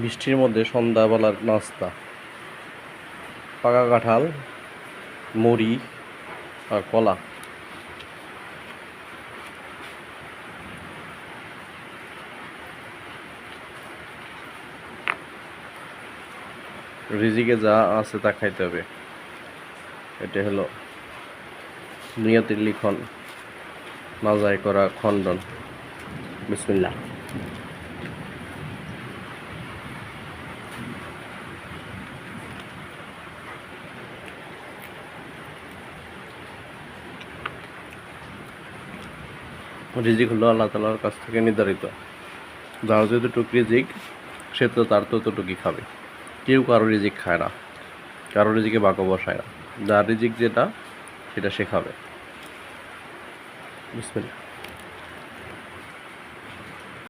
বৃষ্টির মধ্যে সন্ধ্যাবেলার নাস্তা, পাকা কাঁঠাল, মুড়ি আর কলা। রিজিকে যা আছে তা খাইতে হবে। এটা হলো নিয়তির লিখন, মাজায় করা খণ্ডন। বিসমিল্লাহ। রিজিক হলো আল্লাহ তাআলার কাছ থেকে নির্ধারিত। যার যতটুকু রিজিক সে তো তার ততটুকুই খাবে। কেউ কারো রিজিক খায় না, কারো রিজিকে বাঁকা বসায় না। যার রিজিক যেটা সেটা সে খাবে। বিসমিল্লাহ।